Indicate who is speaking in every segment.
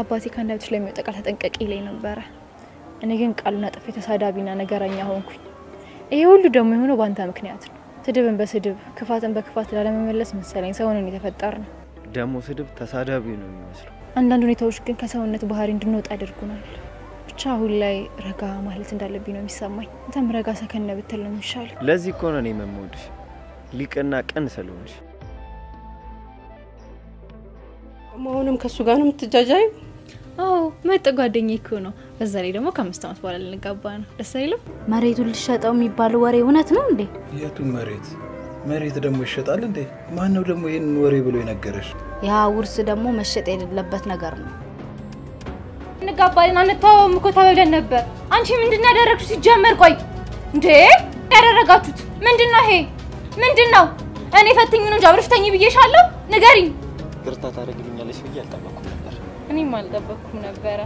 Speaker 1: አባቴ ካንዳብትሽ ላይ የሚወጣ ቃል ተጠንቀቂ ይለኝ ነበር እኔ ግን ቃሉን አጥፌ ተሳዳቢና ነገረኛ ሆንኩኝ ይሄ ሁሉ ደግሞ የሆነው ባንተ ምክንያት ነው ስድብን በስድብ ክፋትን በክፋት ላለመመለስ መሰለኝ ሰውን የተፈጠርነው
Speaker 2: ደግሞ ስድብ ተሳዳቢ ነው የሚመስለው
Speaker 1: አንዳንድ ሁኔታዎች ግን ከሰውነት ባህሪ እንድንወጣ ያደርጉናል ብቻ አሁን ላይ ረጋ ማለት እንዳለብኝ ነው የሚሰማኝ አንተም ረጋ ሰከነ ብትል ነው የሚሻለው
Speaker 2: ለዚህ እኮ ነው እኔ የምወድሽ ሊቅና ቀን ስለሆንሽ
Speaker 3: ማውንም ከሱ ጋር ነው የምትጃጃዩ
Speaker 1: አዎ መጥ ጓደኛዬ እኮ ነው በዛ ላይ ደግሞ ከ5 አመት በኋላ ልንጋባ ነው ደስ አይልም
Speaker 4: መሬቱን ልሸጠው የሚባል ወሬ እውነት ነው እንዴ
Speaker 5: የቱ መሬት ደግሞ ይሸጣል እንዴ ማን ነው ደግሞ ይሄን ወሬ ብሎ የነገረሽ
Speaker 4: ያ ውርስ ደግሞ መሸጥ የሌለበት ነገር ነው
Speaker 6: እንጋባለን አንተውም እኮ ተበብለን ነበር አንቺ ምንድነው ያደረግሽው ሲጀመር ቆይ እንዴ ያደረጋችሁት ምንድነው ይሄ ምንድነው እኔ ፈትኝ ነው ጃብርሽተኝ ብዬሻለሁ ንገሪኝ
Speaker 2: ይቅርታ ታደርግልኛለሽ ብዬ አልጠበቅኩም ነበር
Speaker 1: እኔም አልጠበቅኩም ነበር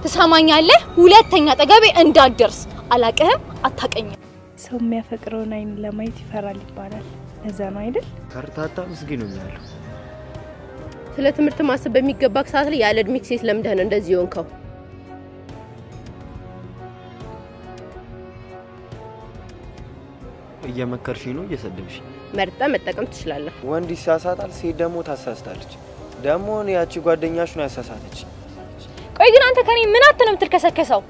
Speaker 6: ትሰማኛለህ ሁለተኛ ጠገቤ እንዳትደርስ አላቀህም አታቀኝም
Speaker 1: ሰው የሚያፈቅረውን አይን ለማየት ይፈራል ይባላል ለዛ ነው አይደል
Speaker 2: ከርታታ ምስጊን ነው ያለው
Speaker 3: ስለ ትምህርት ማሰብ በሚገባክ ሰዓት ላይ ያለ እድሜክ ሴት ለምደህ ነው እንደዚህ ሆንከው
Speaker 2: እየመከርሽ ነው እየሰደብሽ
Speaker 3: መርጣ መጠቀም ትችላለህ
Speaker 2: ወንድ ይሳሳታል ሴት ደግሞ ታሳስታለች ደግሞ ያቺ ጓደኛሽ ነው ያሳሳተች
Speaker 6: ቆይ ግን አንተ ከኔ ምን አትነው የምትልከሰከሰው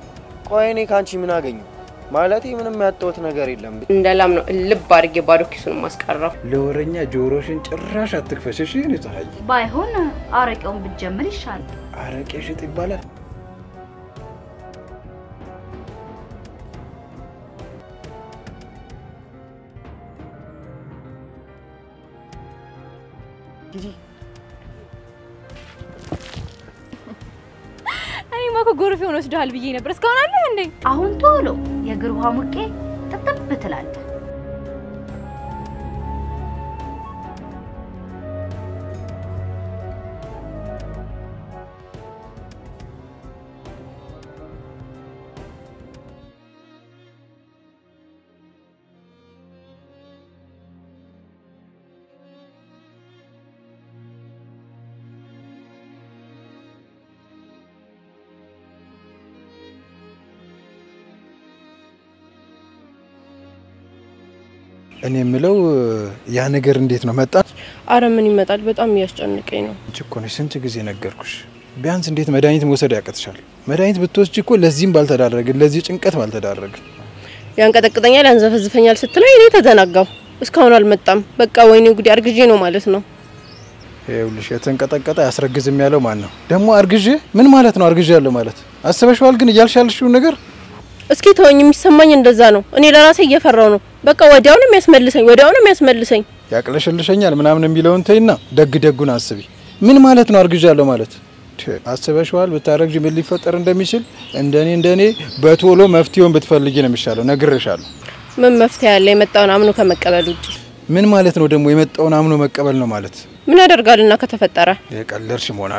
Speaker 2: ቆይ እኔ ካንቺ ምን አገኘው ማለቴ ምንም ያጣውት ነገር የለም
Speaker 3: እንደላም ነው ልብ አድርጌ ባዶ ኪሱን ማስቀረው
Speaker 5: ለወረኛ ጆሮሽን ጭራሽ አትክፈሽ እሺ እኔ ፀሐይ
Speaker 4: ባይሆን አረቄውን ብትጀምር ይሻላል
Speaker 5: አረቄ ሽጥ ይባላል
Speaker 6: እኔ ማኮ ጎርፍ ሆኖ ወስደሃል ብዬ ነበር እስካሁን አለ እንዴ
Speaker 4: አሁን ቶሎ የእግር ውሃ ሙቄ ተጠብ ትላለህ
Speaker 5: እኔ የምለው ያ ነገር እንዴት ነው መጣ
Speaker 3: አረ ምን ይመጣል በጣም ያስጨንቀኝ ነው
Speaker 5: እኮ ነው ስንት ጊዜ ነገርኩሽ ቢያንስ እንዴት መድኃኒት መውሰድ ያቀጥሻል መድኃኒት ብትወስጂ እኮ ለዚህም ባልተዳረገ ለዚህ ጭንቀት ባልተዳረገ
Speaker 3: ያንቀጠቅጠኛል ያንዘፈዝፈኛል ስትለኝ እኔ ተዘናጋው እስካሁን አልመጣም በቃ ወይኔ ጉዲ አርግጄ ነው ማለት ነው
Speaker 5: ይኸውልሽ የተንቀጠቀጠ ያስረግዝም ያለው ማን ነው ደግሞ አርግጄ ምን ማለት ነው አርግጄ ያለው ማለት አስበሽዋል ግን እያልሻልሽው ነገር
Speaker 3: እስኪ ተወኝ የሚሰማኝ እንደዛ ነው እኔ ለራሴ እየፈራው ነው በቃ ወዲያው ነው የሚያስመልሰኝ
Speaker 5: ያቅለሽልሽኛል ምናምን የሚለውን ተይና ደግደጉን አስቢ ምን ማለት ነው አርግዣለሁ ማለት አስበሽዋል ብታረግጂ ምን ሊፈጠር እንደሚችል እንደኔ በቶሎ መፍትሄውን ብትፈልጊ ነው የሚሻለው ነግሬሻለሁ
Speaker 3: ምን መፍትሄ ያለ የመጣውን አምኖ ከመቀበል ውጪ
Speaker 5: ምን ማለት ነው ደግሞ የመጣውን አምኖ መቀበል ነው ማለት
Speaker 3: ምን ያደርጋልና ከተፈጠረ
Speaker 5: የቀለርሽ መሆን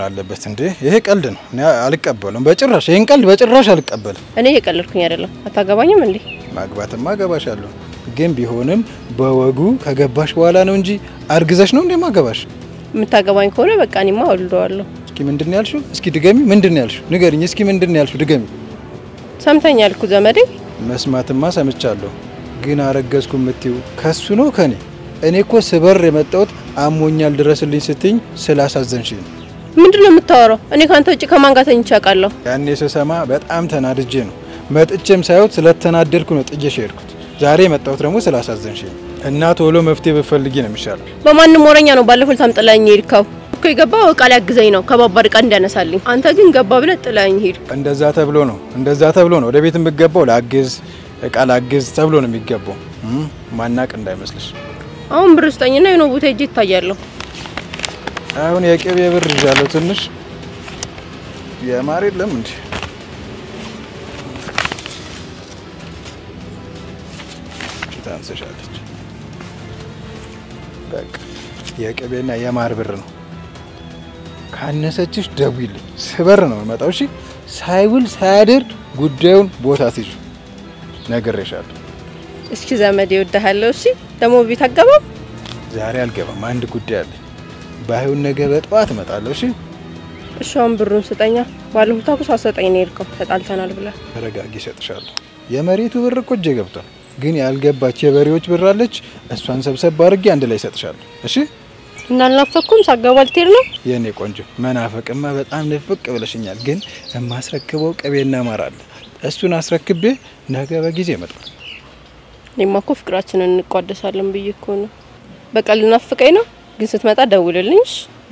Speaker 5: አለበት እንዴ ይሄ ቀልድ ነው እኔ አልቀበልም በጭራሽ ይሄን ቀልድ በጭራሽ አልቀበልም
Speaker 3: እኔ የቀለልኩኝ አይደለም አታገባኝም እንዴ
Speaker 5: ማግባትማ ገባሻለሁ ግን ቢሆንም በወጉ ከገባሽ በኋላ ነው እንጂ አርግዘሽ ነው እንዴ ማገባሽ
Speaker 3: የምታገባኝ ከሆነ በቃ እኔማ ወልደዋለሁ
Speaker 5: እስኪ ምንድነው ያልሽው እስኪ ድገሚ ምንድነው ያልሽው ንገሪኝ እስኪ ምንድነው ያልሽው ድገሚ
Speaker 3: ሰምተኛል እኮ ዘመዴ መስማትማ
Speaker 5: ሰምቻለሁ ግን አረገዝኩ የምትይው ከሱ ነው ከኔ እኔ እኮ ስበር የመጣሁት አሞኛል ድረስልኝ ስትኝ ስላሳዘንሽኝ
Speaker 3: ምንድነው የምታወራው እኔ ካንተ ውጪ ከማን ጋር ተኝቼ አውቃለሁ
Speaker 5: ያኔ ስሰማ በጣም ተናድጄ ነው መጥቼም ሳይሆን ስለተናደድኩ ነው ጥዬሽ ሄድኩት ዛሬ መጣሁት ደግሞ ስላሳዘንሽኝ እና ቶሎ መፍትሄ በፈልጊ ነው የሚሻለው
Speaker 3: በማንም ወረኛ ነው ባለፈው ታምጥላኝ ሄድከው እኮ የገባው ቃል ያግዘኝ ነው ከባባድ ቃል እንዳነሳልኝ አንተ ግን ገባ ብለ ጥላኝ ሄድ
Speaker 5: እንደዛ ተብሎ ነው ወደ ቤት የምገባው ላግዝ ቃል አግዝ ተብሎ ነው የሚገባው ማናቅ እንዳይመስልሽ
Speaker 3: አሁን ብር ስጠኝና የሆነ ቦታ ሄጄ ይታያለሁ
Speaker 5: አሁን የቅቤ ብር ይዣለሁ ትንሽ የማር የለም እንዴ ታንሰሻለች በቃ የቅቤና የማር ብር ነው ካነሰችሽ ደውይልኝ ስበር ነው መጣው እሺ ሳይውል ሳያድር ጉዳዩን ቦታ ትይዙ ነግሬሻለሁ
Speaker 3: እስኪ ዘመዴ ይወደሃለሁ እሺ ደሞ ቤት አገባም
Speaker 5: ዛሬ አልገባም አንድ ጉዳይ አለ ባይሆን ነገ በጠዋት እመጣለሁ እሺ
Speaker 3: እሻውን ብሩን ስጠኛ ባለፈው ታኩስ አሰጠኝ ነው የሄድከው ተጣልተናል ብለ
Speaker 5: ተረጋጊ እሰጥሻለሁ የመሬቱ ብር እኮ እጄ ገብቷል ግን ያልገባች የበሬዎች ብር አለች እሷን ሰብሰብ አድርጌ አንድ ላይ እሰጥሻለሁ እሺ
Speaker 3: እናልናፈኩም ሳጋባልቴር ነው
Speaker 5: የኔ ቆንጆ መናፈቅማ በጣም ንፍቅ ብለሽኛል ግን የማስረክበው ቅቤና ማር አለ እሱን አስረክቤ ነገ በጊዜ እመጣለሁ
Speaker 3: እኔማ እኮ ፍቅራችንን እንቋደሳለን ብዬ እኮ ነው በቀል ናፍቀኝ ነው ግን ስትመጣ ደውልልኝ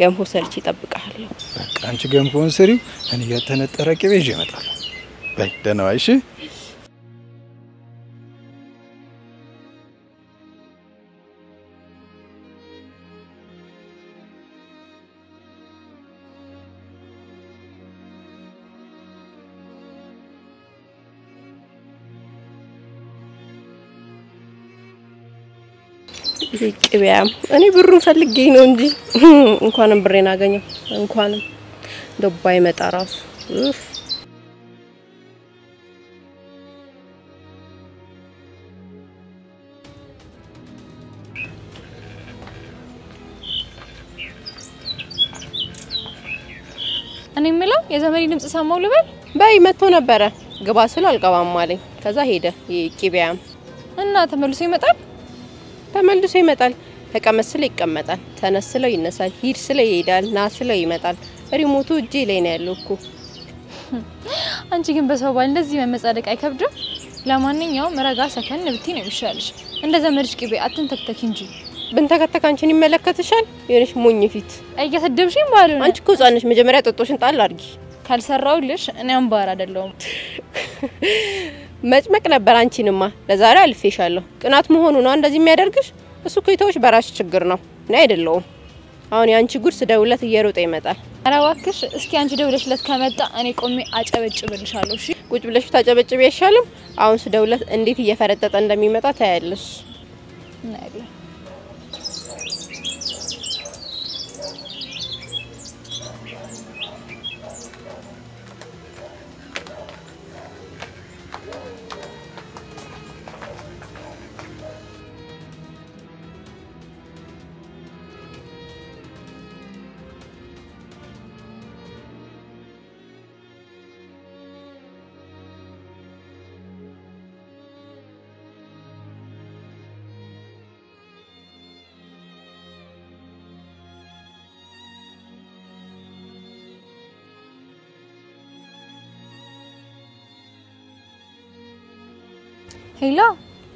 Speaker 3: ገንፎ ሰርቼ እጠብቅሃለሁ
Speaker 5: በቃ አንቺ ገንፎን ስሪው እኔ የተነጠረ ቅቤ ይዤ እመጣለሁ በይ ደህና ዋይ እሺ ቅቤያም እኔ ብሩን ፈልጌ ነው እንጂ እንኳንም ብሬን አገኘው እንኳንም ደባይ መጣ ራሱ
Speaker 1: እኔ ምለው የዘመሪ ድምጽ ሰማው ልበል
Speaker 3: በይ መጥቶ ነበር ግባ ስለ አልቀባም አለኝ ከዛ ሄደ ቅቤያም
Speaker 1: እና ተመልሶ ይመጣል
Speaker 3: ተመልሶ ይመጣል ተቀመስለ ይቀመጣል ተነስለው ይነሳል ሂድ ስለ ይሄዳል ናስለው ይመጣል ሪሞቱ እጄ ላይ ነው ያለው እኮ
Speaker 1: አንቺ ግን በሰው ባል እንደዚህ መመጻደቅ አይከብድም ለማንኛውም ረጋ ሰከን ብቲ ነው ይሻልሽ እንደ ዘመድሽ ቅቤ አትንተክተክ እንጂ
Speaker 3: ብንተከተክ አንቺን ይመለከትሻል የነሽ ሞኝ ፊት
Speaker 1: እየተደብሽኝ ባሉ
Speaker 3: አንቺ እኮ ጻንሽ መጀመሪያ ጥጦሽን ጣል አርጊ
Speaker 1: ካልሰራውልሽ እኔ አምባር አይደለም
Speaker 3: መጭመቅ ነበር አንቺንማ ለዛሬ አልፌሻለሁ ቅናት መሆኑ ነው እንደዚህ የሚያደርግሽ እሱ ኮይቶሽ በራሽ ችግር ነው እኔ አይደለም አሁን ያንቺ ጉድ ስደውለት እየሮጠ ይመጣል
Speaker 1: አራዋክሽ እስኪ አንቺ ደውለሽለት ከመጣ እኔ ቆሜ አጨበጭብልሻለሁ እሺ
Speaker 3: ቁጭ ብለሽ ታጨበጭብ ይሻላል አሁን ስደውለት እንዴት እየፈረጠጠ እንደሚመጣ ታያለሽ
Speaker 1: ናይለ ሄሎ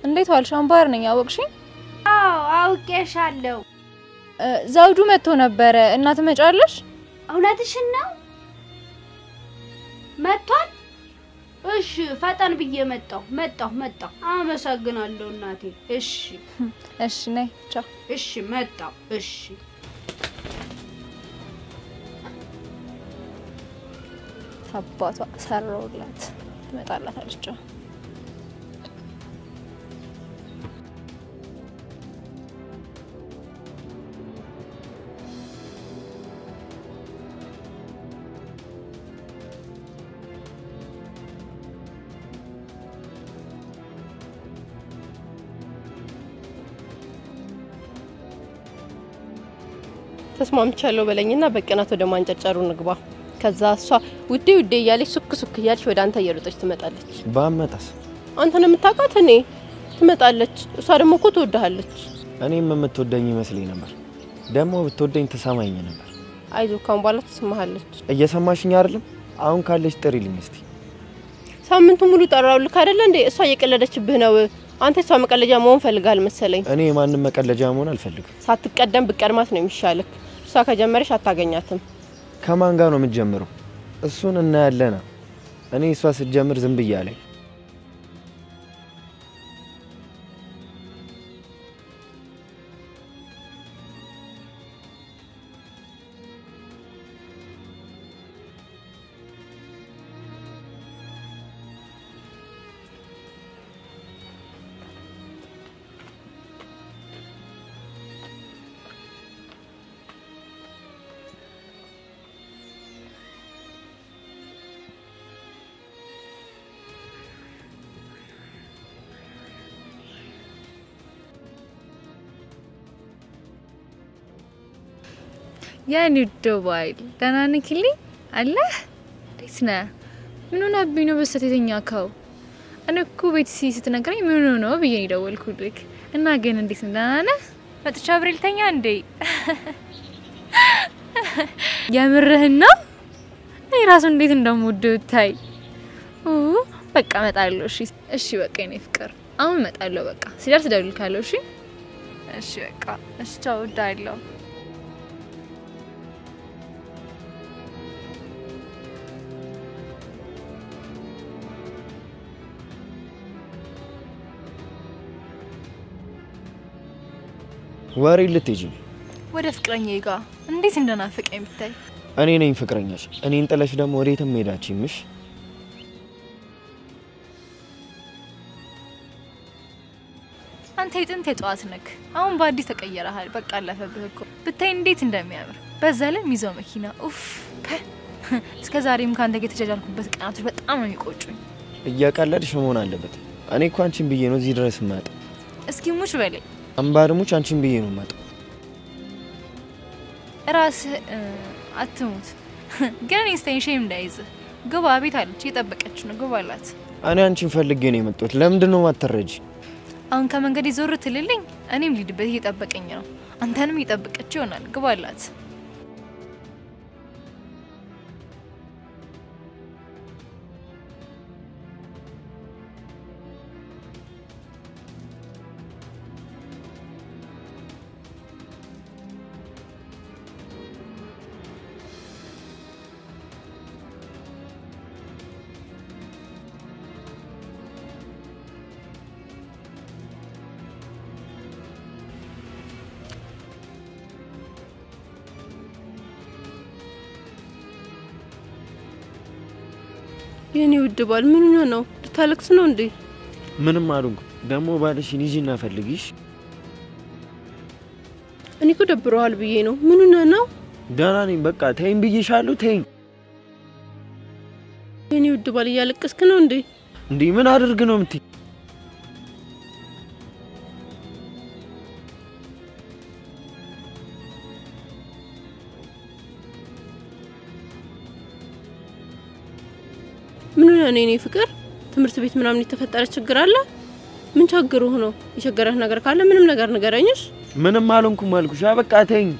Speaker 1: እንዴት ዋልሽ አምባር ነኝ አወቅሽኝ
Speaker 4: አዎ አውቄሻለሁ
Speaker 1: ዘውዱ መጥቶ ነበር እና ትመጫለሽ
Speaker 4: እውነትሽን ነው መጥቷል እሺ ፈጠን ብዬ መጣሁ አመሰግናለሁ እናቴ እሺ
Speaker 1: ነይ ቻው
Speaker 4: እሺ መጣሁ እሺ
Speaker 1: አባቷ ሰራውላት ትመጣላታለች
Speaker 3: ተስማምቻለሁ በለኝና በቀናት ወደ ማንጨርጨሩ ንግባ ከዛ እሷ ውዴ እያለች ሱክ እያለች ወደ አንተ እየሮጠች ትመጣለች
Speaker 2: ባመጣስ
Speaker 3: አንተን የምታውቃት እኔ ትመጣለች እሷ ደግሞ እኮ ትወድሃለች
Speaker 2: እኔም የምትወደኝ ይመስለኝ ነበር ደግሞ ብትወደኝ ተሰማኝ ነበር
Speaker 3: አይዞህ ካሁን በኋላ ትሰማሃለች
Speaker 2: እየሰማሽኝ አይደለም አሁን ካለሽ ጥሪልኝ እስቲ
Speaker 3: ሳምንቱ ሙሉ ጠራውልክ አይደለ እንዴ እሷ እየቀለደችብህ ነው አንተ እሷ መቀለጃ መሆን ፈልጋል መሰለኝ
Speaker 2: እኔ ማንንም መቀለጃ መሆን አልፈልግም
Speaker 3: ሳትቀደም ብቀድማት ነው የሚሻልክ እሷ ከጀመረሽ አታገኛትም
Speaker 2: ከማን ጋር ነው የምትጀምረው እሱን እናያለና እኔ እሷ ስትጀምር ዝም ብያለኝ
Speaker 1: يعني الدوبايل دانا نكلي አለ እንዴት ነህ? ምን ሆነብኝ ነው በስተት የተኛከው? እኔ እኮ ቤት ስትነግረኝ ምን ሆነ ነው ብዬ ደወልኩልክ እና ግን እንዴት ነህ? መጥቻ አብሬልተኛ እንዴ? የምርህን ነው? እኔ ራሱ እንዴት እንደምወደው ታይ። በቃ እመጣለሁ። እሺ በቃ የኔ ፍቅር አሁን እመጣለሁ። በቃ ሲደርስ እደውልልካለሁ። እሺ በቃ እሺ ቻው እወዳለሁ።
Speaker 2: ወሬ ልትሄጂ?
Speaker 1: ወደ ፍቅረኛዬ ጋር እንዴት እንደናፈቀኝ ብታይ።
Speaker 2: እኔ ነኝ ፍቅረኛሽ። እኔን ጥለሽ ደግሞ ወዴትም ሄዳችሁምሽ?
Speaker 1: አንተ የጥንት የጧት ነክ አሁን በአዲስ ተቀየረሃል። በቃ አለፈብህ እኮ ብታይ እንዴት እንደሚያምር በዛ ላይ ሚዛው መኪና ኡፍ እስከ ዛሬም ካንተ ጋር የተጃጃልኩበት ቀናቶች በጣም ነው የሚቆጩኝ።
Speaker 2: እያቀለድሽ መሆን አለበት። እኔ እኮ አንቺን ብዬ ነው እዚህ ድረስ ማጣ።
Speaker 1: እስኪ ሙች በለኝ።
Speaker 2: አምባርሙች አንቺን ብዬ ነው ማጣ።
Speaker 1: ራስ አትሙት ግን ኢንስቴንሽን እንዳይዝ ግባ ቤት አለች እየጠበቀች ነው። ግባ አላት።
Speaker 2: እኔ አንቺን ፈልጌ ነው የመጣሁት። ለምንድን ነው ማትረጂ?
Speaker 1: አሁን ከመንገድ ይዞር ትልልኝ እኔም ልድበት እየጠበቀኝ ነው። አንተንም እየጠበቀች ይሆናል። ግባ አላት።
Speaker 3: የኔ ውድ ባል ምን ነው? ልታለቅስ ነው እንዴ?
Speaker 2: ምንም አሉን ደግሞ ባልሽን ይጂና ፈልጊሽ።
Speaker 3: እኔ እኮ ደብረዋል ብዬ ነው። ምን ነው?
Speaker 2: ደህና ነኝ በቃ ተይኝ ብዬሻለሁ። ተይኝ።
Speaker 3: የኔ ውድ ባል እያለቀስክ ነው እንዴ?
Speaker 2: እንዴ ምን አድርግ ነው የምትይ?
Speaker 3: ምን ነው እኔ ፍቅር ትምህርት ቤት ምናምን የተፈጠረ ችግር አለ? ምን ቸግሩ ነው? የቸገረህ ነገር ካለ ምንም ነገር ንገረኝሽ።
Speaker 2: ምንም አልሆንኩም አልኩሽ። በቃ ተይኝ።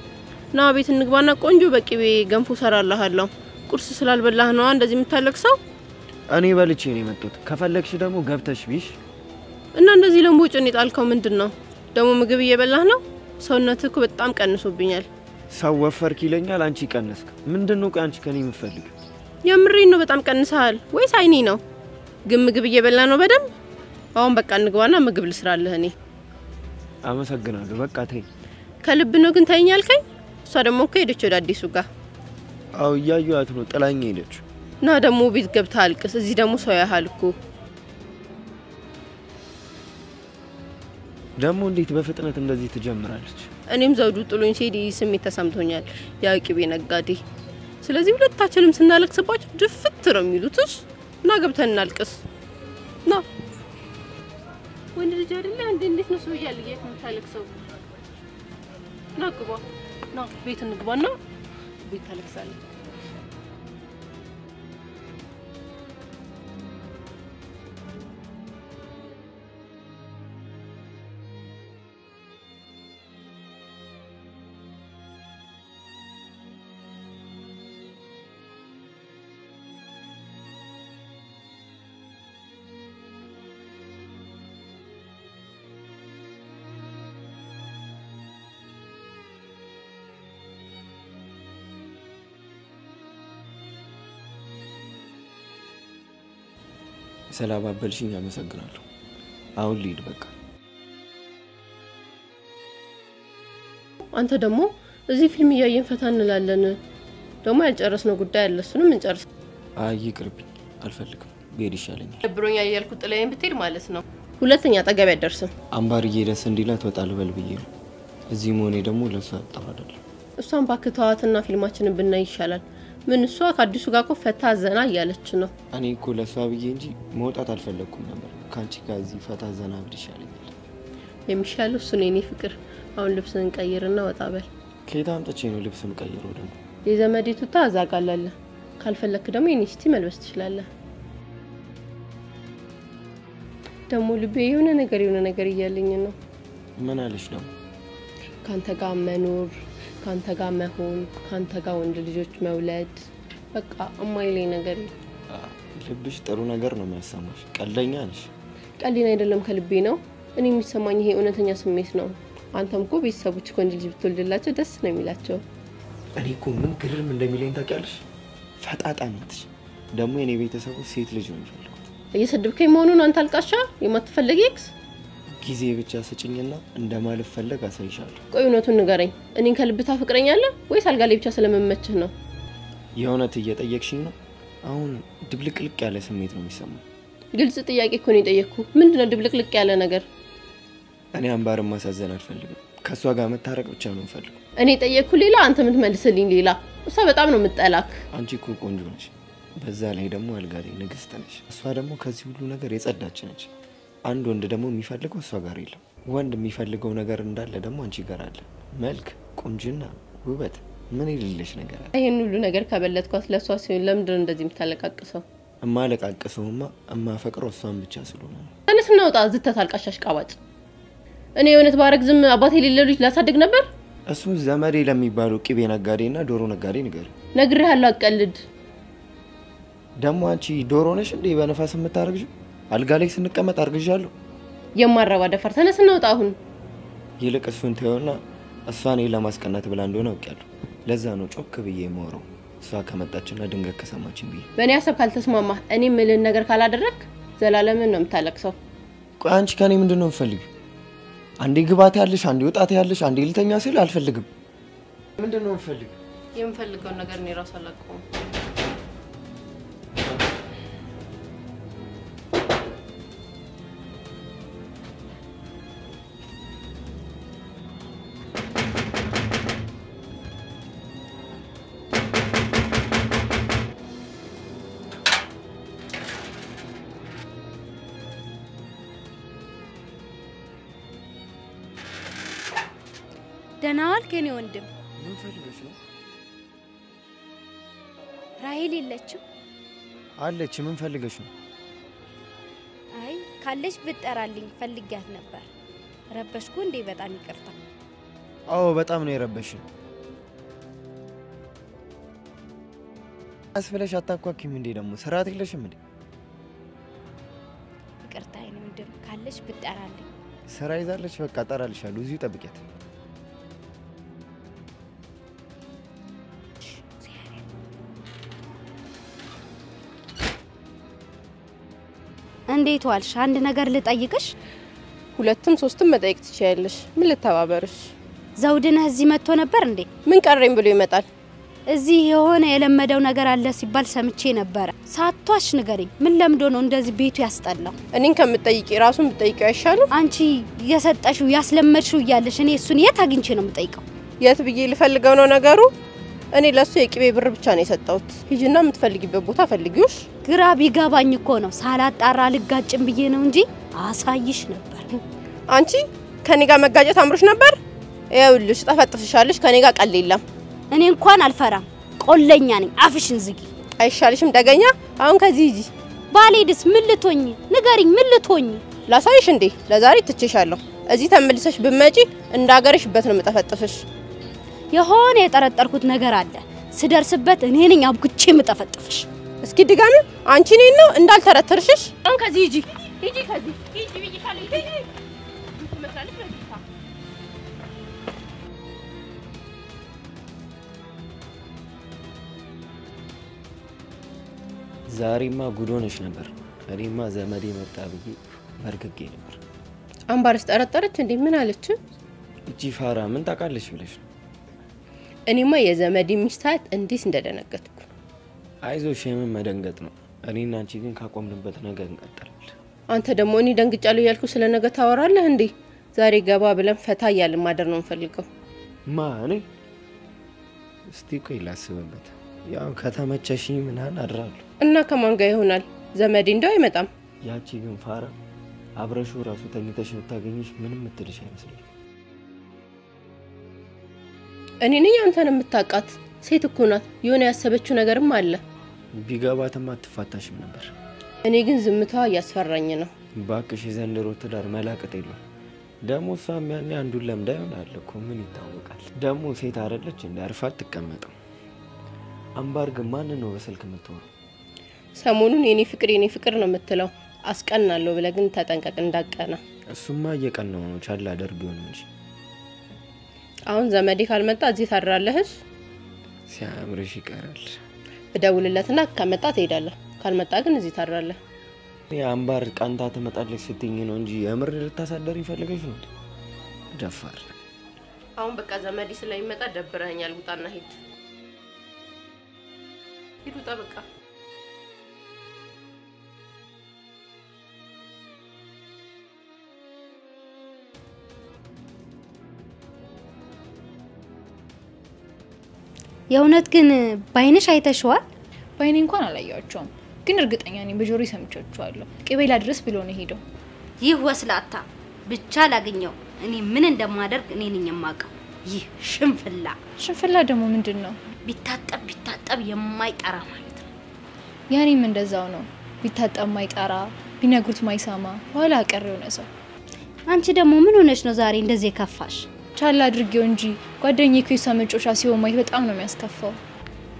Speaker 3: ና ቤት እንግባና ቆንጆ በቂቤ ገንፎ ሰራልሃለሁ። ቁርስ ስላልበላህ ነው እንደዚህ የምታለቅሰው?
Speaker 2: እኔ በልቼ ነው የመጣሁት። ከፈለግሽ ደግሞ ገብተሽ ቢሽ።
Speaker 3: እና እንደዚህ ለምቦጭን የጣልከው ምንድነው? ደግሞ ምግብ እየበላህ ነው? ሰውነትህ እኮ በጣም ቀንሶብኛል።
Speaker 2: ሰው ወፈርክ ይለኛል፣ አንቺ ቀነስክ። ምንድነው አንቺ ከኔ የምትፈልጊው?
Speaker 3: የምሬን ነው። በጣም ቀንሰሃል ወይስ አይኔ ነው? ግን ምግብ እየበላ ነው በደንብ። አሁን በቃ እንግባና ምግብ ልስራልህ እኔ።
Speaker 2: አመሰግናለሁ። በቃ ተይኝ።
Speaker 3: ከልብ ነው ግን ተይኝ አልከኝ? እሷ ደግሞ እኮ ሄደች ወደ አዲሱ ጋር።
Speaker 2: አው እያዩአት ነው ጥላኝ ሄደች።
Speaker 3: ና ደግሞ ቤት ገብታ አልቅስ። እዚህ ደግሞ ሰው ያህል እኮ
Speaker 2: ደግሞ እንዴት በፍጥነት እንደዚህ ትጀምራለች?
Speaker 3: እኔም ዘውዱ ጥሎኝ ሲሄድ ስሜት ተሰምቶኛል። ያ ቅቤ ነጋዴ። ስለዚህ ሁለታችንም ስናለቅስባቸው ድፍት ነው የሚሉትሽ። ና ገብተን እናልቅስ። ና ወንድ ልጅ አይደለ እንዴት ነው ሰው እያለየ የምታለቅሰው? ና ግባ። ና ቤት እንግባና ቤት ታለቅሳለህ።
Speaker 2: ስላባበልሽኝ አመሰግናለሁ። አሁን ልሂድ በቃ።
Speaker 3: አንተ ደግሞ እዚህ ፊልም እያየን ፈታ እንላለን። ደግሞ ያልጨረስነው ጉዳይ አለ። እሱንም እንጨርስ።
Speaker 2: አይ ይቅርብኝ፣ አልፈልግም። ብሄድ ይሻለኛል።
Speaker 3: ደብሮኛ እያልኩ ጥለኸኝ ብትሄድ ማለት ነው ሁለተኛ አጠገብ አይደርስም።
Speaker 2: አምባርዬ ደስ እንዲላት ወጣለሁ በል ብዬ ነው። እዚህ መሆኔ ደግሞ ለሷ ጥሩ አይደለም።
Speaker 3: እሷን ባክተዋትና ፊልማችንን ብናይ ይሻላል። ምን እሷ ከአዲሱ ጋር እኮ ፈታ ዘና እያለች ነው።
Speaker 2: እኔ እኮ ለሷ ብዬ እንጂ መውጣት አልፈለኩም ነበር። ካንቺ ጋር እዚህ ፈታ ዘና ብል ይሻለኛል።
Speaker 3: የሚሻለው እሱ ነው የኔ ፍቅር። አሁን ልብስን ቀይርና ወጣ በል።
Speaker 2: ከየት አምጥቼ ነው ልብስ የምቀይረው ደግሞ?
Speaker 3: የዘመዴቱ ታዛጋላለ። ካልፈለክ ደግሞ ኢኒስቲ መልበስ ትችላለህ ደግሞ ልቤ የሆነ ነገር እያለኝ ነው
Speaker 2: ምን አለሽ ነው
Speaker 3: ካንተ ጋር መኖር ካንተ ጋር መሆን ካንተ ጋር ወንድ ልጆች መውለድ በቃ አማይለኝ ነገር
Speaker 2: ልብሽ ጥሩ ነገር ነው የሚያሰማሽ ቀልደኛ ነሽ
Speaker 3: ቀልዴን አይደለም ከልቤ ነው እኔ የሚሰማኝ ይሄ እውነተኛ ስሜት ነው አንተም እኮ ቤተሰቦች ወንድ ልጅ ብትወልድላቸው ደስ ነው የሚላቸው
Speaker 2: እኔ እኮ ምን ግርም እንደሚለኝ ታውቂያለሽ ፈጣጣ ነሽ ደግሞ የኔ ቤተሰቦች ሴት ልጅ ነው የሚፈልጉት
Speaker 3: እየሰደብከኝ መሆኑን አንተ አልቃሻ የማትፈልግ ኤክስ
Speaker 2: ጊዜ ብቻ ስጭኝና እንደማልፈልግ አሳይሻለሁ
Speaker 3: ቆይ እውነቱን ንገረኝ እኔን ከልብ ታፈቅረኛለህ ወይስ አልጋ ላይ ብቻ ስለመመችህ ነው
Speaker 2: የእውነት እየጠየቅሽኝ ነው አሁን ድብልቅልቅ ያለ ስሜት ነው የሚሰማው
Speaker 3: ግልጽ ጥያቄ እኮ ነው የጠየቅኩ ምንድነው ድብልቅልቅ ያለ ነገር
Speaker 2: እኔ አንባርም ማሳዘን አልፈልግም ከሷ ጋር መታረቅ ብቻ ነው የምፈልገው
Speaker 3: እኔ ጠየቅኩ ሌላ አንተ የምትመልስልኝ ሌላ እሷ በጣም ነው የምትጠላክ
Speaker 2: አንቺ እኮ ቆንጆ ነሽ በዛ ላይ ደግሞ አልጋ ላይ ንግስት ነሽ እሷ ደግሞ ከዚህ ሁሉ ነገር የጸዳች ነች አንድ ወንድ ደግሞ የሚፈልገው እሷ ጋር የለም ወንድ የሚፈልገው ነገር እንዳለ ደግሞ አንቺ ጋር አለ መልክ ቁንጅና ውበት ምን ይልልሽ ነገር አለ
Speaker 3: ይሄን ሁሉ ነገር ከበለጥኳት ለሷ ሲሆን ለምንድን እንደዚህ የምታለቃቅሰው
Speaker 2: እማለቃቅሰውማ እማፈቅረው እሷን ብቻ ስለሆነ ነው
Speaker 3: ተነስና ወጣ ዝተት አልቃሻሽ ቃባጭ እኔ የሆነት ባረግ ዝም አባቴ ሌለው ልጅ ላሳድግ ነበር
Speaker 2: እሱ ዘመዴ ለሚባለው ቅቤ ነጋዴና ዶሮ ነጋዴ ነገር
Speaker 3: ነግሬሃለሁ አቀልድ
Speaker 2: ደግሞ አንቺ ዶሮ ነሽ እንዴ በነፋስ የምታረግጂው አልጋ ላይ ስንቀመጥ አርግዣለሁ
Speaker 3: የማረባ ደፈር ተነስና ወጣ አሁን
Speaker 2: ይልቅ እሱን ተይውና እሷን ለማስቀናት ብላ እንደሆነ አውቃለሁ ለዛ ነው ጮክ ብዬ የማወራው እሷ ከመጣችና ድንገት ከሰማችን ብዬ
Speaker 3: በእኔ ሐሳብ ካልተስማማ እኔ ምልን ነገር ካላደረክ ዘላለምን ነው የምታለቅሰው
Speaker 2: ቆይ አንቺ ከኔ ምንድነው የምትፈልጊው አንዴ ግባት ያለሽ አንዴ ወጣት ያለሽ አንዴ ልተኛ ሲል አልፈልግም ምንድነው የምትፈልጊው
Speaker 3: የምፈልገው ነገር ነው ራስ አላቀው
Speaker 4: ደናዋል ከኔ ወንድም
Speaker 2: ምን ፈልገሽ ነው
Speaker 4: ራሄል የለችም
Speaker 2: አለች ምን ፈልገሽ ነው
Speaker 4: አይ ካለች ብጠራልኝ ፈልጊያት ነበር ረበሽኩ እንዴ በጣም ይቅርታ
Speaker 2: አዎ በጣም ነው የረበሽኝ አስፈለሽ አታቋቂም እንዴ ደግሞ ስራት የለሽም እንዴ
Speaker 4: ይቅርታ የኔ ወንድም ካለች ብጠራልኝ
Speaker 2: ስራ ይዛለች በቃ ጠራልሻለሁ እዚሁ ጠብቂያት
Speaker 4: እንዴት ዋልሽ አንድ ነገር ልጠይቅሽ
Speaker 3: ሁለቱም ሶስቱም መጠየቅ ትችያለሽ ምን ልተባበርሽ
Speaker 4: ዘውድነህ እዚህ መጥቶ ነበር እንዴ
Speaker 3: ምን ቀረኝ ብሎ ይመጣል
Speaker 4: እዚህ የሆነ የለመደው ነገር አለ ሲባል ሰምቼ ነበር ሳቷሽ ንገሪኝ ምን ለምዶ ነው እንደዚህ ቤቱ ያስጠላው
Speaker 3: እኔን ከምትጠይቂ ራሱን ብትጠይቂው አይሻልም
Speaker 4: አንቺ የሰጠሽው ያስለመድሽው ይያለሽ እኔ እሱን የት አግኝቼ ነው የምጠይቀው
Speaker 3: የት ብዬ ልፈልገው ነው ነገሩ እኔ ለሱ የቅቤ ብር ብቻ ነው የሰጠሁት ሂጂና የምትፈልጊበት ቦታ ፈልጊውሽ
Speaker 4: ግራ ቢገባኝ እኮ ነው ሳላጣራ ልጋጭም ብዬ ነው እንጂ አሳይሽ ነበር
Speaker 3: አንቺ ከኔ ጋር መጋጨት አምሮሽ ነበር ይኸውልሽ ጠፈጥፍሻለሽ ከኔ ጋር ቀል የለም
Speaker 4: እኔ እንኳን አልፈራም ቆለኛ ነኝ አፍሽን ዝጊ
Speaker 3: አይሻልሽም ደገኛ አሁን ከዚህ ሂጂ
Speaker 4: ባሌድስ ምን ልቶኝ ንገሪኝ ምን ልቶኝ
Speaker 3: ላሳይሽ እንዴ ለዛሬ ትቼሻለሁ እዚህ ተመልሰሽ ብመጪ እንዳገርሽበት ነው መጠፈጥፍሽ
Speaker 4: የሆነ የጠረጠርኩት ነገር አለ ስደርስበት እኔ ነኝ አብኩቼ መጠፈጥፍሽ
Speaker 3: እስኪ ድጋሚ አንቺ ነኝ ነው እንዳልተረተርሽሽ አሁን ከዚህ ሂጂ ሂጂ ከዚህ ሂጂ ብዬሻለሁ ሂጂ ትመስላለሽ ለዚህ
Speaker 2: ዛሬማ ጉዶነሽ ነበር እኔማ ዘመዴ መጣ ብዬ በርግጌ ነበር
Speaker 3: አንባርስ ጠረጠረች እንዴ ምን አለች
Speaker 2: እቺ ፋራ ምን ታውቃለሽ ብለሽ
Speaker 3: እኔማ የዘመዴ ሚስታት እንዴት እንደደነገጥኩ
Speaker 2: አይዞሽ የምን መደንገጥ ነው እኔና አንቺ ግን ካቆምንበት ነገር እንቀጥላለን
Speaker 3: አንተ ደግሞ እኔ ደንግጫለሁ ያልኩ ስለነገ ታወራለህ እንዴ ዛሬ ገባ ብለን ፈታ ያለ ማደር ነው እንፈልገው
Speaker 2: ማ እኔ እስቲ ቆይ ላስብበት ያው ከተመቸሽኝ ምናን አድራለሁ
Speaker 3: እና ከማን ጋር ይሆናል ዘመዴ እንደው አይመጣም
Speaker 2: ያቺ ግን ፋራ አብረሹ ራሱ ተኝተሽ ብታገኝሽ ምንም ምትልሽ አይመስልም
Speaker 3: እኔ ነኝ አንተን የምታቃት ሴት እኮ ናት የሆነ ያሰበችው ነገርም አለ
Speaker 2: ቢገባትም አትፋታሽም ነበር።
Speaker 3: እኔ ግን ዝምታዋ እያስፈራኝ ነው።
Speaker 2: ባክሽ ዘንድሮ ትዳር መላቀጥ የለም። ደሞ እሷም ያኔ አንዱን ለምዳ ይሆናል እኮ ምን ይታወቃል። ደሞ ሴት አይደለች እንደ አርፋት ትቀመጠው። አምባር ግን ማን ነው በስልክ የምትወራው?
Speaker 3: ሰሞኑን የኔ ፍቅር ነው የምትለው። አስቀናለሁ ብለህ ግን ተጠንቀቅ እንዳቀና።
Speaker 2: እሱማ እየቀናው ነው ቻላ አደርገው ነው እንጂ።
Speaker 3: አሁን ዘመዴ ካልመጣ እዚህ ታድራለህስ?
Speaker 2: ሲያምርሽ ይቀራል።
Speaker 3: እደውልለትና ከመጣ ትሄዳለህ፣ ካልመጣ ግን እዚህ ታድራለህ።
Speaker 2: የአምባር ቃንታ ትመጣለች ስትኝ ነው እንጂ የምር ልታሳደር ይፈልገሽ ነው? ደፋር።
Speaker 3: አሁን በቃ ዘመዴ ስለሚመጣ ደብረኛል። ውጣና ሂድ። ሂድ ውጣ በቃ።
Speaker 4: የእውነት ግን ባይንሽ አይተሽዋል?
Speaker 1: ባይኔ እንኳን አላያቸውም፣ ግን እርግጠኛ ነኝ በጆሮዬ ሰምቻቸዋለሁ። ቅቤላ ድረስ ብሎ ነው ሄደው።
Speaker 4: ይህ ወስላታ ብቻ ላገኘው እኔ ምን እንደማደርግ እኔ ነኝ የማውቀው። ይህ ሽንፍላ ደግሞ ምንድነው? ቢታጠብ የማይጠራ ማለት ነው።
Speaker 1: ያኔም እንደዛው ነው። ቢታጠብ ማይጠራ፣ ቢነግሩት ማይሰማ ኋላ ቀር የሆነ ሰው።
Speaker 4: አንቺ ደግሞ ምን ሆነሽ ነው ዛሬ እንደዚህ ከፋሽ?
Speaker 1: ቻላ አድርጌው እንጂ ጓደኛዬ ከይሳ መጮሻ ሲሆን ማየት በጣም ነው የሚያስከፋው።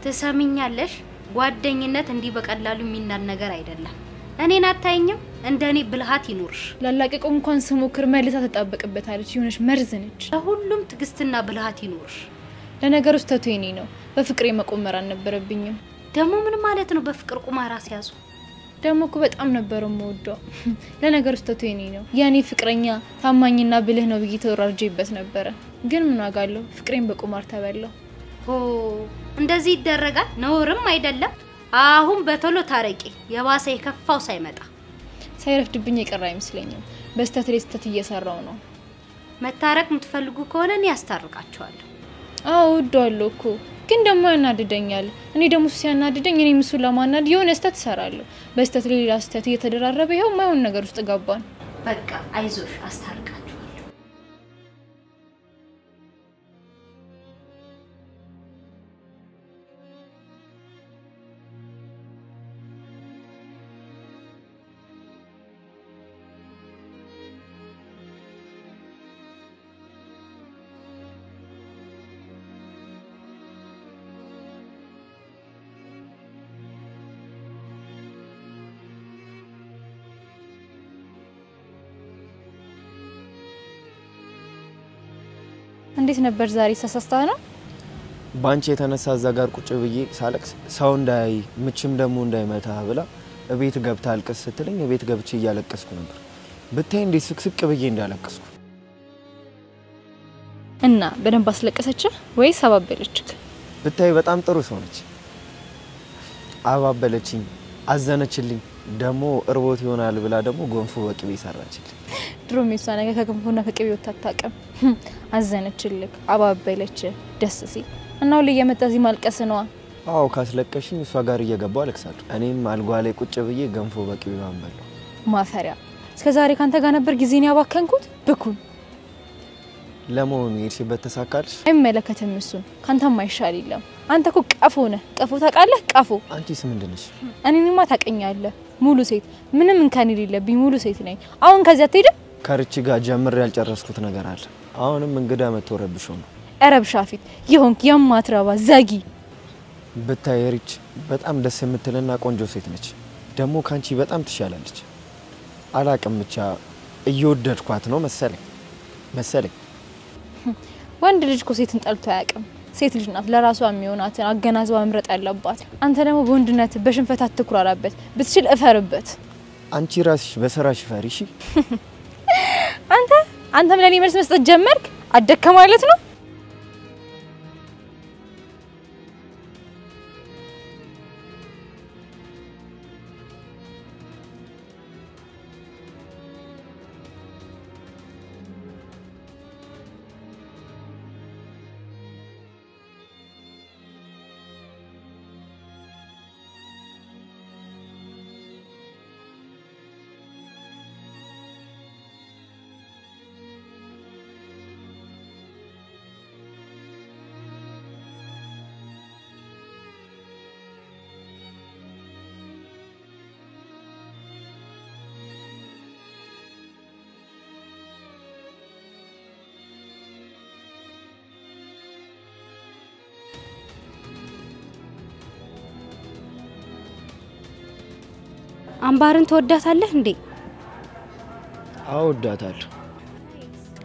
Speaker 4: ትሰሚኛለሽ? ጓደኝነት እንዲህ በቀላሉ የሚናድ ነገር አይደለም። እኔን አታይኝም? እንደኔ ብልሃት ይኖርሽ።
Speaker 1: ላላቀቀው እንኳን ስሞክር መልሳ ተጣበቅበታለች። የሆነች መርዝ ነች።
Speaker 4: ለሁሉም ትግስትና ብልሃት ይኖርሽ።
Speaker 1: ለነገሩ ስተቱ የኔ ነው። በፍቅሬ መቆመር አልነበረብኝም።
Speaker 4: ደግሞ ምን ማለት ነው በፍቅር ቁማራ ሲያዙ?
Speaker 1: ደግሞ እኮ በጣም ነበር የምወደው። ለነገሩ ስተቱ የኔ ነው። ያኔ ፍቅረኛ ታማኝና ብልህ ነው ብዬ ተወራርጄበት ነበር። ግን ምን ዋጋ አለው? ፍቅሬን በቁማር ተበላው።
Speaker 4: እንደዚህ ይደረጋል? ነውርም አይደለም። አሁን በቶሎ ታረቂ፣ የባሰ የከፋው ሳይመጣ።
Speaker 1: ሳይረፍድብኝ የቀረ አይመስለኝም። በስተት ላይ ስተት እየሰራው ነው።
Speaker 4: መታረቅ የምትፈልጉ ከሆነ እኔ ያስታርቃችኋለሁ።
Speaker 1: አዎ ወደዋለሁ እኮ፣ ግን ደግሞ ያናድደኛል። እኔ ደግሞ ሲያናድደኝ እኔ ምሱን ለማናድ የሆነ ስተት እሰራለሁ። በስተት ላይ ሌላ ስተት እየተደራረበ ይሄው ማይሆን ነገር ውስጥ ገባን።
Speaker 4: በቃ አይዞሽ፣ አስታርቃችኋለሁ።
Speaker 1: እንዴት ነበር ዛሬ? ተሳስታ ነው?
Speaker 2: ባንቺ የተነሳ እዛ ጋር ቁጭ ብዬ ሳለቅስ ሰው እንዳይ ምችም ደግሞ እንዳይመታ ብላ እቤት ገብታ አልቅስ ስትለኝ እቤት ገብቼ እያለቀስኩ ነበር። ብታይ እንዴ ስቅስቅ ብዬ እንዳለቀስኩ።
Speaker 1: እና በደንብ አስለቀሰች ወይስ አባበለችክ?
Speaker 2: ብታይ በጣም ጥሩ ሰው ነች። አባበለችኝ፣ አዘነችልኝ። ደግሞ እርቦት ይሆናል ብላ ደግሞ ጎንፎ በቅቤ ሰራችልኝ።
Speaker 1: ድሮም የሷ ነገር ከገንፎና ከቅቤ ወጣጣቀም። አዘነችልክ፣ አባበለች፣ ደስ ሲል እና ሁሌ እየመጣ እዚህ ማልቀስ ነው።
Speaker 2: አዎ ካስለቀሽኝ እሷ ጋር እየገባው አለቅሳለሁ። እኔም አልጓ ላይ ቁጭ ብዬ ገንፎ በቅቤ ማንበለው።
Speaker 1: ማፈሪያ! እስከዛሬ ካንተ ጋር ነበር ጊዜን ያባከንኩት ብኩን።
Speaker 2: ለመሆኑ የሄድሽበት ተሳካልሽ?
Speaker 1: አይመለከትም እሱን። ካንተም አይሻል የለም። አንተ እኮ ቀፎ ነህ። ቀፎ ታውቃለህ? ቀፎ።
Speaker 2: አንቺስ ምንድነሽ?
Speaker 1: እኔንማ ታውቀኛለህ። ሙሉ ሴት፣ ምንም እንከን የሌለብኝ ሙሉ ሴት ነኝ። አሁን ከዚያ አትሄድም?
Speaker 2: ከርቺ ጋር ጀምር ያልጨረስኩት ነገር አለ። አሁንም እንግዳ መጥቶ ረብሾ ነው።
Speaker 1: ረብሻ ፊት ይሆንክ የማትረባ ዘጊ።
Speaker 2: ብታይ ሪች በጣም ደስ የምትልና ቆንጆ ሴት ነች። ደግሞ ካንቺ በጣም ትሻላለች። አላቅም ብቻ እየወደድኳት ነው መሰለኝ።
Speaker 1: ወንድ ልጅ እኮ ሴትን ጠልቶ አያውቅም። ሴት ልጅ ናት ለራሷ የሚሆናትን አገናዝባ መምረጥ ያለባት። አንተ ደግሞ በወንድነት በሽንፈት አትኩራራበት፣ ብትችል እፈርበት።
Speaker 2: አንቺ ራስሽ በሰራሽ ፈሪ። እሺ
Speaker 1: አንተም ለኔ መልስ መስጠት ጀመርክ። አደከ ማለት ነው።
Speaker 4: አምባርን ተወዳታለህ እንዴ?
Speaker 2: አወዳታለሁ።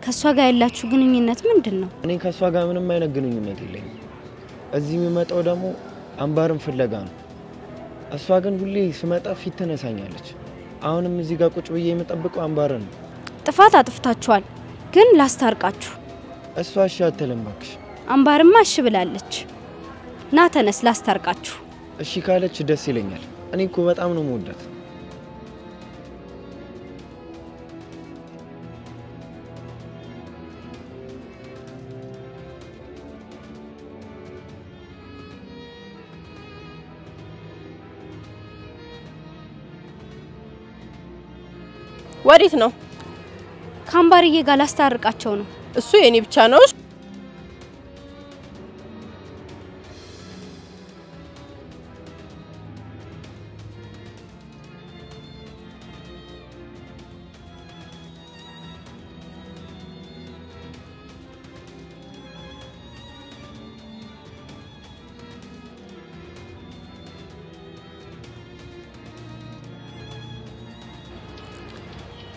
Speaker 4: ከሷ ጋር ያላችሁ ግንኙነት ምንድነው?
Speaker 2: እኔ ከሷ ጋር ምንም አይነት ግንኙነት የለኝም። እዚህ የሚመጣው ደግሞ አምባርን ፍለጋ ነው። እሷ ግን ሁሌ ስመጣ ፊት ትነሳኛለች። አሁንም እዚህ ጋር ቁጭ ብዬ የምጠብቀው አምባርን ነው።
Speaker 4: ጥፋት አጥፍታችኋል፣ ግን ላስታርቃችሁ።
Speaker 2: እሷ እሺ አትልም እባክሽ።
Speaker 4: አምባርማ እሺ ብላለች። ና ተነስ ላስታርቃችሁ።
Speaker 2: እሺ ካለች ደስ ይለኛል። እኔ እኮ በጣም ነው የምወዳት።
Speaker 3: ወዴት ነው?
Speaker 4: ካምባርዬ ጋር ላስታርቃቸው ነው።
Speaker 3: እሱ የኔ ብቻ ነው።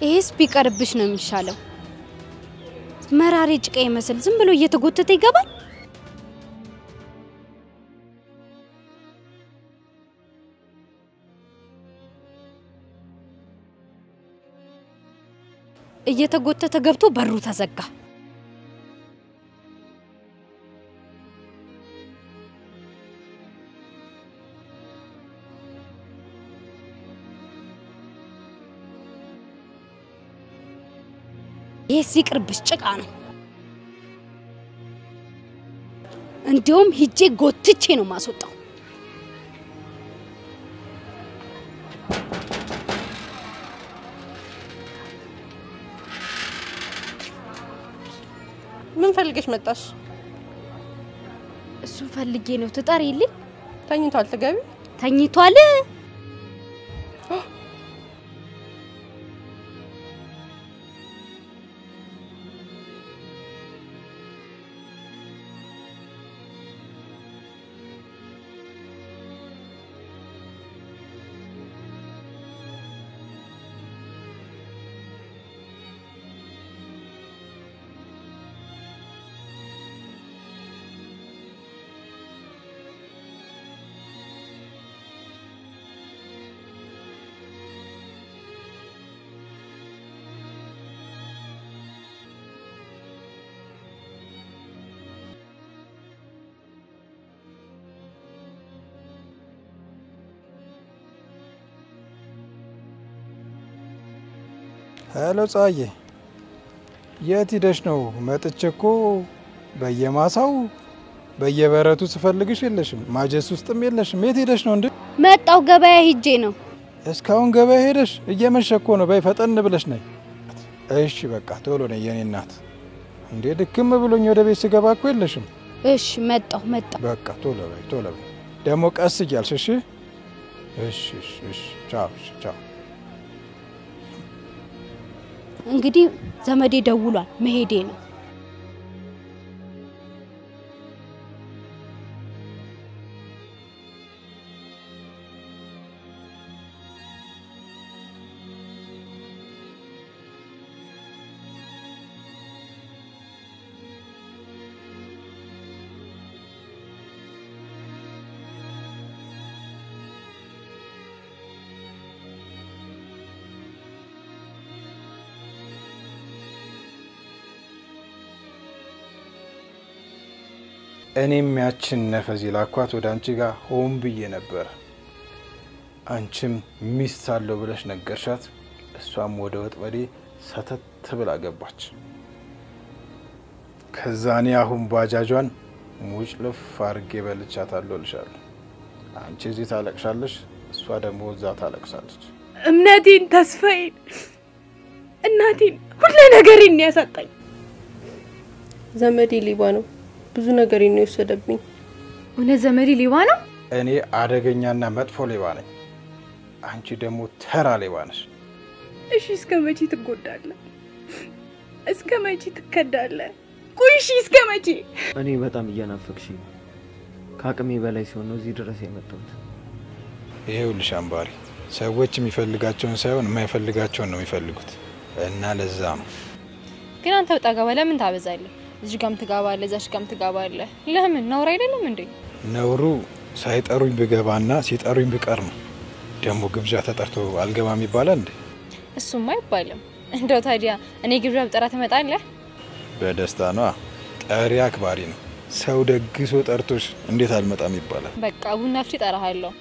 Speaker 4: ይሄስ ቢቀርብሽ ነው የሚሻለው። መራሪ ጭቃ ይመስል ዝም ብሎ እየተጎተተ ይገባል። እየተጎተተ ገብቶ በሩ ተዘጋ። ይሄስ ይቅርብሽ ጭቃ ነው። እንዲያውም ሂጄ ጎትቼ ነው ማስወጣው።
Speaker 3: ምን ፈልገሽ መጣሽ?
Speaker 4: እሱን ፈልጌ ነው። ትጠሪልኝ?
Speaker 3: ተኝቷል። ትገቢ?
Speaker 4: ተኝቷል።
Speaker 5: ሄሎ ፀሐዬ፣ የት ሄደሽ ነው? መጥቼ እኮ በየማሳው በየበረቱ ስፈልግሽ የለሽም። ማጀስ ውስጥም የለሽም። የት ሄደሽ ነው እንዴ?
Speaker 4: መጣው ገበያ ሄጄ ነው።
Speaker 5: እስካሁን ገበያ ሄደሽ? እየመሸ እኮ ነው። በይ ፈጠን ብለሽ ነይ። እሺ በቃ ቶሎ ነይ የኔ እናት። እንዴ ድክም ብሎኝ ወደ ቤት ስገባ እኮ የለሽም።
Speaker 4: እሺ መጣው።
Speaker 5: በቃ ቶሎ በይ ደግሞ ቀስ እያልሽ እሺ? እሺ ቻው ቻው።
Speaker 4: እንግዲህ ዘመዴ ደውሏል፣ መሄዴ ነው።
Speaker 5: እኔም ያችን ነፈዚ ላኳት ወደ አንቺ ጋር ሆን ብዬ ነበር። አንቺም ሚስት አለው ብለሽ ነገርሻት። እሷም ወደ ወጥመዴ ሰተት ብላ ገባች። ከዛ እኔ አሁን ባጃጇን ሙጭልፍ አርጌ በልቻታለሁ ልሻለሁ። አንቺ እዚህ ታለቅሻለሽ፣ እሷ ደግሞ እዛ ታለቅሳለች።
Speaker 6: እምነቴን፣ ተስፋዬን፣ እናቴን፣ ሁሉ ነገሬን ያሳጣኝ
Speaker 3: ዘመዴ ሌባ ነው። ብዙ ነገር ነው የወሰደብኝ።
Speaker 6: እውነት ዘመዴ ሌባ ነው?
Speaker 5: እኔ አደገኛና መጥፎ ሌባ ነኝ። አንቺ ደግሞ ተራ ሌባ ነሽ።
Speaker 6: እሺ እስከ መቼ ትጎዳለህ? እስከ መቼ ትከዳለህ? ቆይ እሺ እስከ መቼ?
Speaker 2: እኔ በጣም እያናፈቅሽኝ ከአቅሜ በላይ ሲሆን ነው እዚህ ድረስ የመጣሁት።
Speaker 5: ይሄውልሽ አምባሪ፣ ሰዎች የሚፈልጋቸውን ሳይሆን የማይፈልጋቸውን ነው የሚፈልጉት እና ለዛ ነው።
Speaker 1: ግን አንተ ወጣ ገባ ለምን ታበዛለህ? እዚህ ጋርም ትጋባለህ እዛች ጋርም ትጋባለህ። ለምን ነውር አይደለም እንዴ?
Speaker 5: ነውሩ ሳይጠሩኝ ብገባና ሲጠሩኝ ብቀር ነው። ደግሞ ግብዣ ተጠርቶ አልገባም ይባላል እንዴ?
Speaker 1: እሱማ አይባልም። እንደው ታዲያ እኔ ግብዣ ብጠራ ትመጣለህ?
Speaker 5: በደስታ ነው። ጠሪ አክባሪ ነው። ሰው ደግሶ ጠርቶሽ እንዴት አልመጣም ይባላል?
Speaker 1: በቃ ቡና አፍልቼ እጠራሃለሁ።